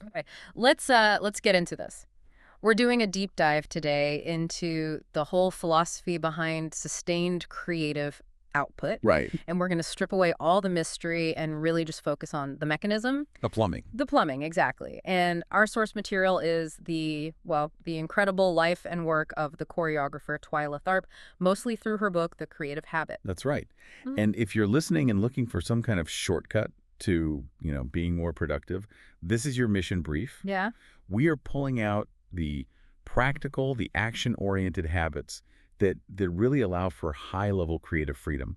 Okay, let's get into this. We're doing a deep dive today into the whole philosophy behind sustained creative output, Right. and we're going to strip away all the mystery and really just focus on the mechanism, The plumbing. the plumbing, exactly. And our source material is the incredible life and work of the choreographer Twyla Tharp, mostly through her book, The Creative Habit. That's right. Mm. And if you're listening and looking for some kind of shortcut to, being more productive, this is your mission brief. Yeah. We are pulling out the practical, the action-oriented habits that really allow for high-level creative freedom.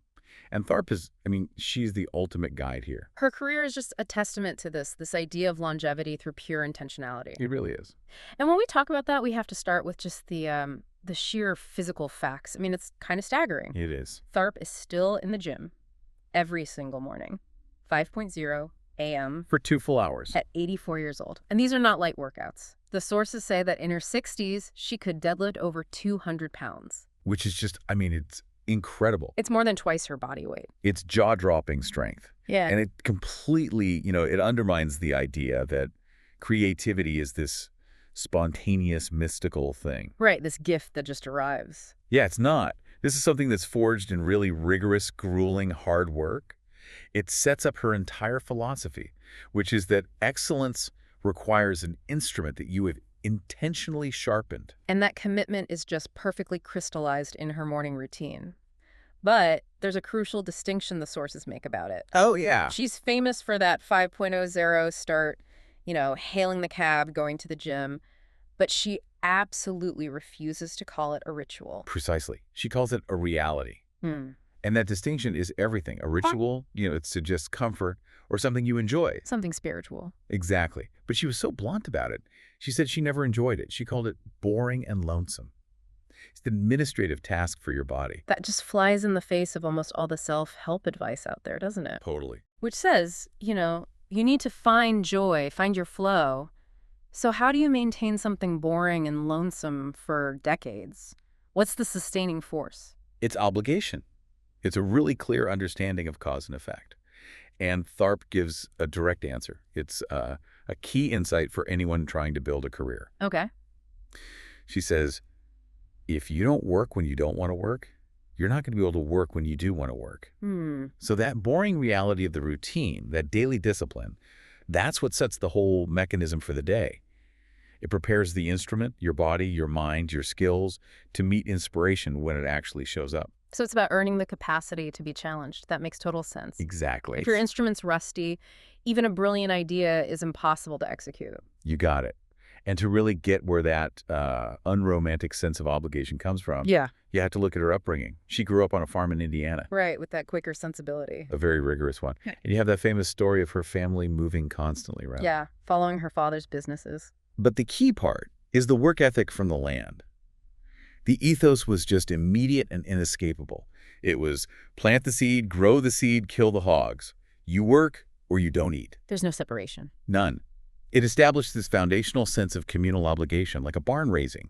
And Tharp is, she's the ultimate guide here. Her career is just a testament to this idea of longevity through pure intentionality. It really is. And when we talk about that, we have to start with just the sheer physical facts. I mean, it's kind of staggering. It is. Tharp is still in the gym every single morning, 5:00 a.m. For 2 full hours. at 84 years old. And these are not light workouts. The sources say that in her 60s, she could deadlift over 200 pounds. Which is just, it's incredible. It's more than twice her body weight. It's jaw-dropping strength. Yeah. And it completely, it undermines the idea that creativity is this spontaneous, mystical thing. Right, this gift that just arrives. Yeah, it's not. This is something that's forged in really rigorous, grueling, hard work. It sets up her entire philosophy, which is that excellence requires an instrument that you have intentionally sharpened. And that commitment is just perfectly crystallized in her morning routine. But there's a crucial distinction the sources make about it. Oh, yeah. She's famous for that 5.0 start, hailing the cab, going to the gym, but she absolutely refuses to call it a ritual. Precisely. She calls it a reality. Hmm. And that distinction is everything. A ritual, it suggests comfort or something you enjoy. Something spiritual. Exactly. But she was so blunt about it. She said she never enjoyed it. She called it boring and lonesome. It's an administrative task for your body. That just flies in the face of almost all the self-help advice out there, doesn't it? Totally. Which says, you need to find joy, find your flow. So how do you maintain something boring and lonesome for decades? What's the sustaining force? It's obligation. It's a really clear understanding of cause and effect. And Tharp gives a direct answer. It's a key insight for anyone trying to build a career. Okay. She says, if you don't work when you don't want to work, you're not going to be able to work when you do want to work. So that boring reality of the routine, that daily discipline, that's what sets the whole mechanism for the day. It prepares the instrument, your body, your mind, your skills, to meet inspiration when it actually shows up. So it's about earning the capacity to be challenged. That makes total sense. Exactly. If your instrument's rusty, even a brilliant idea is impossible to execute. You got it. And to really get where that unromantic sense of obligation comes from, Yeah. you have to look at her upbringing. She grew up on a farm in Indiana, Right, with that quicker sensibility. a very rigorous one. And you have that famous story of her family moving constantly, right? Yeah, following her father's businesses. But the key part is the work ethic from the land. The ethos was just immediate and inescapable. It was plant the seed, grow the seed, kill the hogs. You work or you don't eat. There's no separation. None. It established this foundational sense of communal obligation, like a barn raising.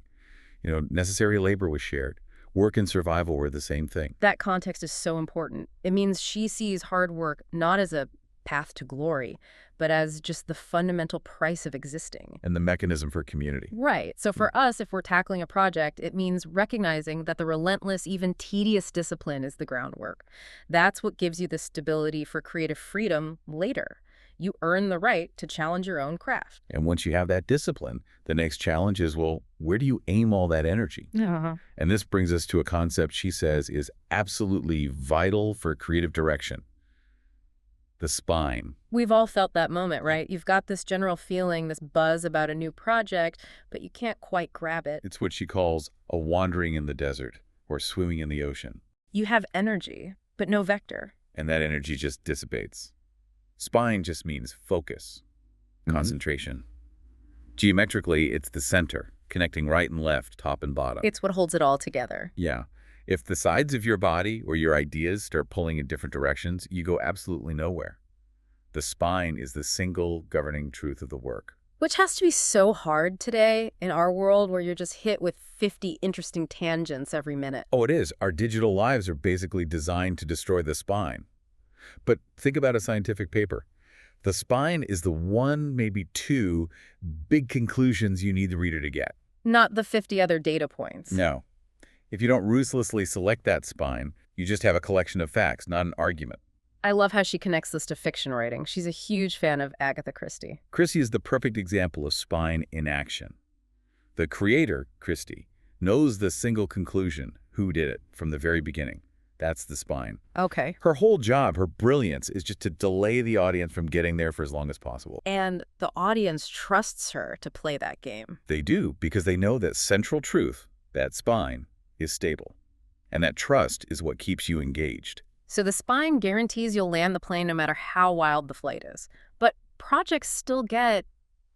Necessary labor was shared. Work and survival were the same thing. That context is so important. It means she sees hard work not as a path to glory, but as just the fundamental price of existing. And the mechanism for community. Right. So for us, if we're tackling a project, it means recognizing that the relentless, even tedious discipline is the groundwork. That's what gives you the stability for creative freedom later. You earn the right to challenge your own craft. And once you have that discipline, the next challenge is, well, where do you aim all that energy? And this brings us to a concept she says is absolutely vital for creative direction. The spine. We've all felt that moment, right? You've got this general feeling, this buzz about a new project, but you can't quite grab it. It's what she calls a wandering in the desert or swimming in the ocean. You have energy, but no vector. And that energy just dissipates. Spine just means focus, concentration. Geometrically, it's the center, connecting right and left, top and bottom. It's what holds it all together. Yeah. If the sides of your body or your ideas start pulling in different directions, you go absolutely nowhere. The spine is the single governing truth of the work. Which has to be so hard today in our world where you're just hit with 50 interesting tangents every minute. Oh, it is. Our digital lives are basically designed to destroy the spine. But think about a scientific paper. The spine is the one, maybe two, big conclusions you need the reader to get. Not the 50 other data points. No. If you don't ruthlessly select that spine, you just have a collection of facts, not an argument. I love how she connects this to fiction writing. She's a huge fan of Agatha Christie. Christie is the perfect example of spine in action. The creator, Christie, knows the single conclusion, who did it, from the very beginning. That's the spine. Okay. Her whole job, her brilliance, is just to delay the audience from getting there for as long as possible. And the audience trusts her to play that game. They do, because they know that central truth, that spine, is stable. And that trust is what keeps you engaged. So the spine guarantees you'll land the plane no matter how wild the flight is. But projects still get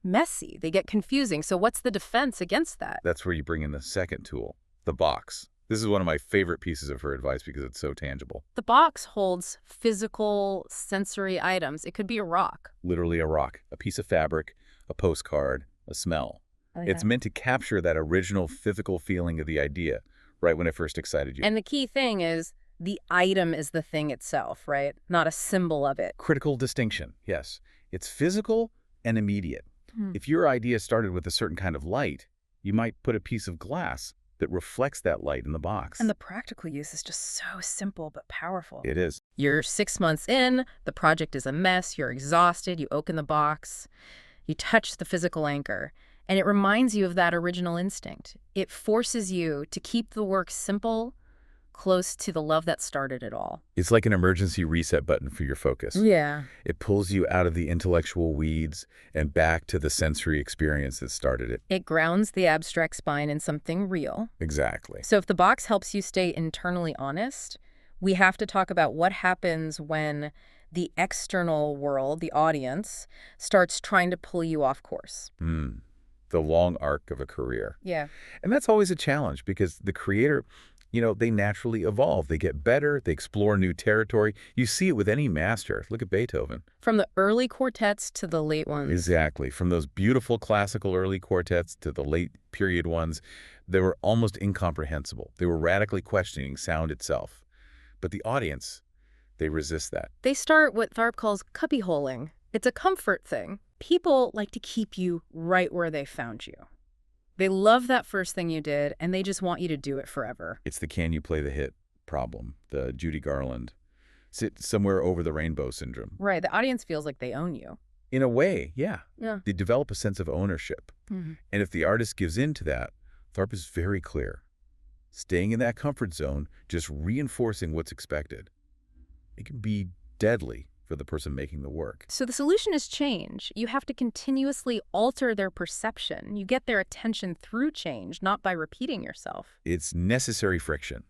messy. They get confusing. So what's the defense against that? That's where you bring in the second tool, the box. This is one of my favorite pieces of her advice because it's so tangible. The box holds physical, sensory items. It could be a rock. Literally a rock, a piece of fabric, a postcard, a smell. It's meant to capture that original physical feeling of the idea right when it first excited you. And the key thing is the item is the thing itself, right? Not a symbol of it. Critical distinction, yes. It's physical and immediate. If your idea started with a certain kind of light, you might put a piece of glass that reflects that light in the box. And the practical use is just so simple but powerful. It is. You're 6 months in, the project is a mess, you're exhausted, you open the box, you touch the physical anchor, and it reminds you of that original instinct. It forces you to keep the work simple, close to the love that started it all. It's like an emergency reset button for your focus. Yeah. It pulls you out of the intellectual weeds and back to the sensory experience that started it. It grounds the abstract spine in something real. Exactly. So if the box helps you stay internally honest, we have to talk about what happens when the external world, the audience, starts trying to pull you off course. The long arc of a career. Yeah. And that's always a challenge because the creator, they naturally evolve. They get better. They explore new territory. You see it with any master. Look at Beethoven. From the early quartets to the late ones. Exactly. From those beautiful classical early quartets to the late period ones, they were almost incomprehensible. They were radically questioning sound itself. But the audience, they resist that. They start what Tharp calls cubbyholing. It's a comfort thing. People like to keep you right where they found you. They love that first thing you did, and they just want you to do it forever. It's the can you play the hit problem, the Judy Garland, sit somewhere over the rainbow syndrome. Right. The audience feels like they own you. In a way, yeah. Yeah. They develop a sense of ownership. And if the artist gives in to that, Tharp is very clear. Staying in that comfort zone, just reinforcing what's expected. It can be deadly for the person making the work. So the solution is change. You have to continuously alter their perception. You get their attention through change, not by repeating yourself. It's necessary friction.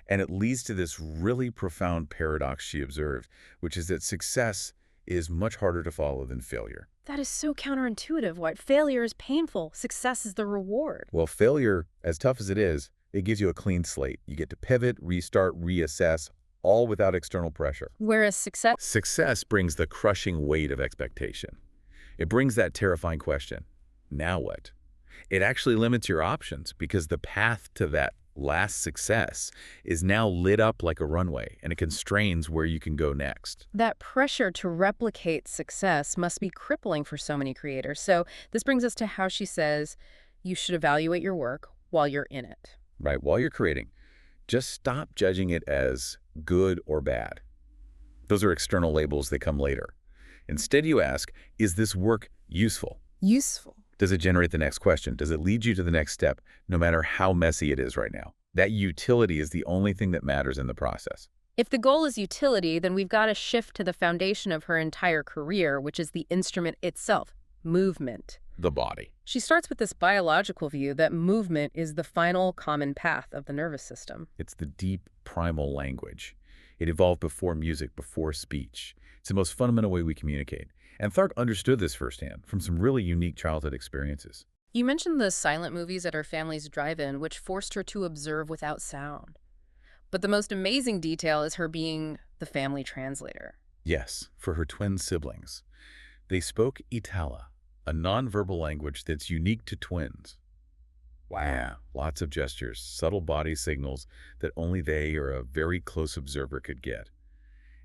And it leads to this really profound paradox she observed, which is that success is much harder to follow than failure. That is so counterintuitive. Why failure is painful. Success is the reward. Well, failure, as tough as it is, it gives you a clean slate. You get to pivot, restart, reassess, all without external pressure. Whereas Success brings the crushing weight of expectation. It brings that terrifying question, now what? It actually limits your options because the path to that last success is now lit up like a runway, and it constrains where you can go next. that pressure to replicate success must be crippling for so many creators. So this brings us to how she says you should evaluate your work while you're in it. Right, while you're creating, just stop judging it as good or bad. Those are external labels that come later. Instead, you ask, is this work useful? Useful. Does it generate the next question? Does it lead you to the next step, no matter how messy it is right now? That utility is the only thing that matters in the process. If the goal is utility, then we've got to shift to the foundation of her entire career, which is the instrument itself, movement. The body. She starts with this biological view that movement is the final common path of the nervous system. It's the deep, primal language. It evolved before music, before speech. It's the most fundamental way we communicate. And Tharp understood this firsthand from some really unique childhood experiences. You mentioned the silent movies at her family's drive-in, which forced her to observe without sound. But the most amazing detail is her being the family translator. Yes, for her twin siblings. They spoke Itala, a nonverbal language that's unique to twins. Wow. Lots of gestures, subtle body signals that only they or a very close observer could get.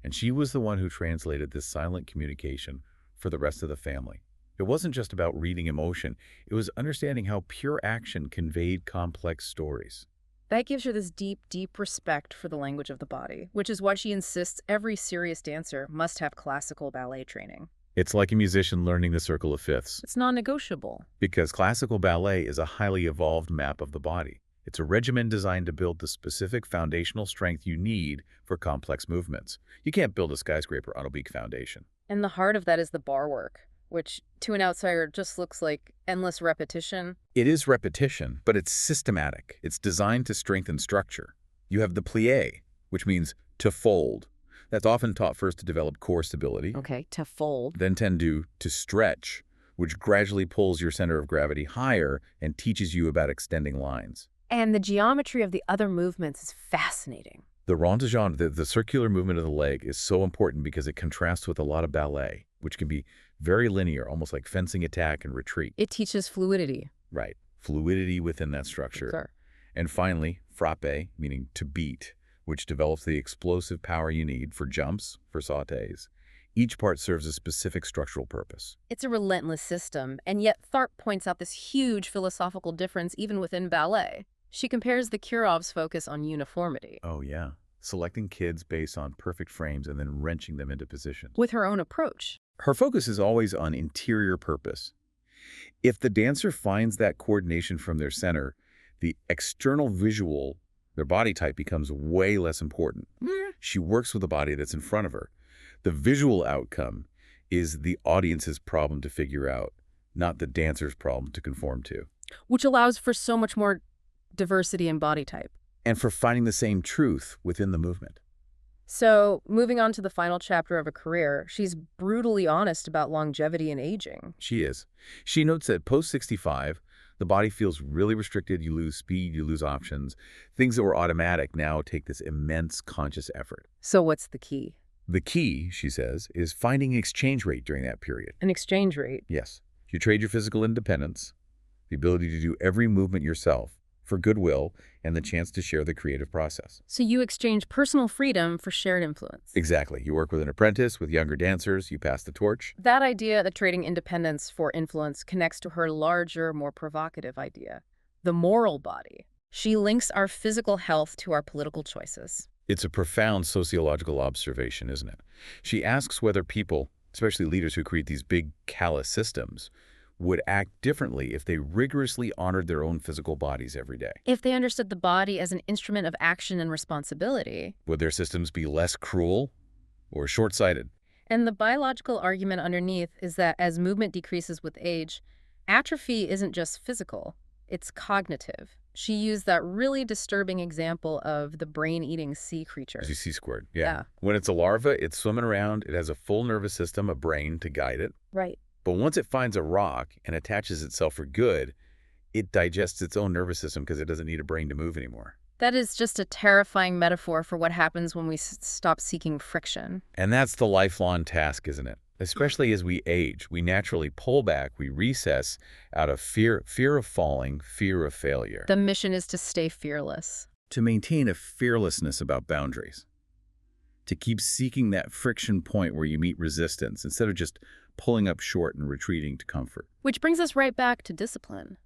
And she was the one who translated this silent communication for the rest of the family. It wasn't just about reading emotion. It was understanding how pure action conveyed complex stories. That gives her this deep, deep respect for the language of the body, which is why she insists every serious dancer must have classical ballet training. It's like a musician learning the circle of fifths, It's non-negotiable. because classical ballet is a highly evolved map of the body. It's a regimen designed to build the specific foundational strength you need for complex movements. You can't build a skyscraper on a weak foundation. And the heart of that is the bar work, which to an outsider just looks like endless repetition. It is repetition, but it's systematic. It's designed to strengthen structure. You have the plie, which means to fold. That's often taught first to develop core stability, Okay, to fold. then tend to stretch, which gradually pulls your center of gravity higher and teaches you about extending lines. And the geometry of the other movements is fascinating. The rond de jambe, the circular movement of the leg, is so important because it contrasts with a lot of ballet, which can be very linear, almost like fencing attack and retreat. It teaches fluidity. Right. Fluidity within that structure. Sure. And finally, frappe, meaning to beat, which develops the explosive power you need for jumps, for sautés. Each part serves a specific structural purpose. It's a relentless system, and yet Tharp points out this huge philosophical difference even within ballet. She compares the Kirov's focus on uniformity Oh, yeah. Selecting kids based on perfect frames and then wrenching them into positions. with her own approach. Her focus is always on interior purpose. If the dancer finds that coordination from their center, the external visual, their body type, becomes way less important. She works with the body that's in front of her. The visual outcome is the audience's problem to figure out, not the dancer's problem to conform to. Which allows for so much more diversity in body type. And for finding the same truth within the movement. So, moving on to the final chapter of a career, she's brutally honest about longevity and aging. She is. She notes that post-65, the body feels really restricted. You lose speed, you lose options. Things that were automatic now take this immense conscious effort. So what's the key? The key, she says, is finding an exchange rate during that period. An exchange rate. Yes. You trade your physical independence, the ability to do every movement yourself, for goodwill and the chance to share the creative process. So you exchange personal freedom for shared influence. Exactly. You work with an apprentice, with younger dancers, you pass the torch. That idea that trading independence for influence connects to her larger, more provocative idea, the moral body. She links our physical health to our political choices. It's a profound sociological observation, isn't it? She asks whether people, especially leaders who create these big callous systems, would act differently if they rigorously honored their own physical bodies every day. If they understood the body as an instrument of action and responsibility. Would their systems be less cruel or short-sighted? And the biological argument underneath is that as movement decreases with age, atrophy isn't just physical, it's cognitive. She used that really disturbing example of the brain-eating sea creature. As you see squared, yeah. When it's a larva, it's swimming around, it has a full nervous system, a brain to guide it. Right. But once it finds a rock and attaches itself for good, it digests its own nervous system because it doesn't need a brain to move anymore. That is just a terrifying metaphor for what happens when we stop seeking friction. And that's the lifelong task, isn't it? Especially as we age, we naturally pull back, we recess out of fear of falling, fear of failure. The mission is to stay fearless. To maintain a fearlessness about boundaries. To keep seeking that friction point where you meet resistance instead of just pulling up short and retreating to comfort. Which brings us right back to discipline.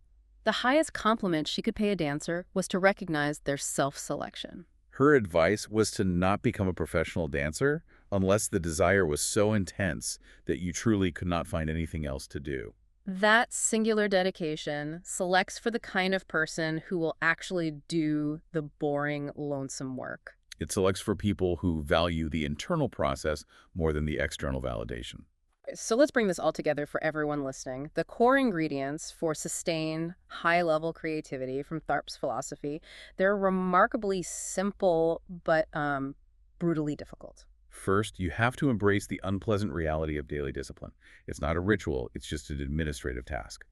The highest compliment she could pay a dancer was to recognize their self-selection. Her advice was to not become a professional dancer unless the desire was so intense that you truly could not find anything else to do. That singular dedication selects for the kind of person who will actually do the boring, lonesome work. It selects for people who value the internal process more than the external validation. So let's bring this all together for everyone listening. The core ingredients for sustained, high-level creativity from Tharp's philosophy, they're remarkably simple but brutally difficult. First, you have to embrace the unpleasant reality of daily discipline. It's not a ritual, it's just an administrative task.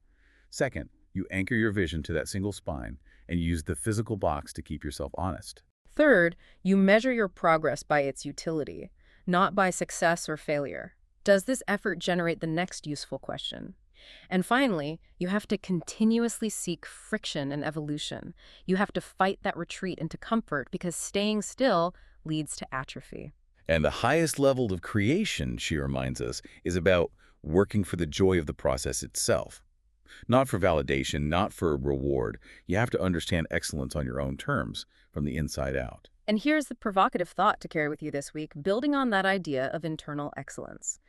Second, you anchor your vision to that single spine and use the physical box to keep yourself honest. Third, you measure your progress by its utility, not by success or failure. Does this effort generate the next useful question? And finally, you have to continuously seek friction and evolution. You have to fight that retreat into comfort because staying still leads to atrophy. And the highest level of creation, she reminds us, is about working for the joy of the process itself. Not for validation, not for reward. You have to understand excellence on your own terms, from the inside out. And here's the provocative thought to carry with you this week, building on that idea of internal excellence.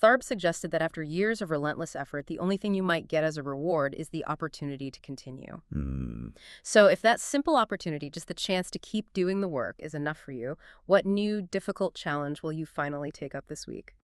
Tharp suggested that after years of relentless effort, the only thing you might get as a reward is the opportunity to continue. Hmm. So if that simple opportunity, just the chance to keep doing the work, is enough for you, what new, difficult challenge will you finally take up this week?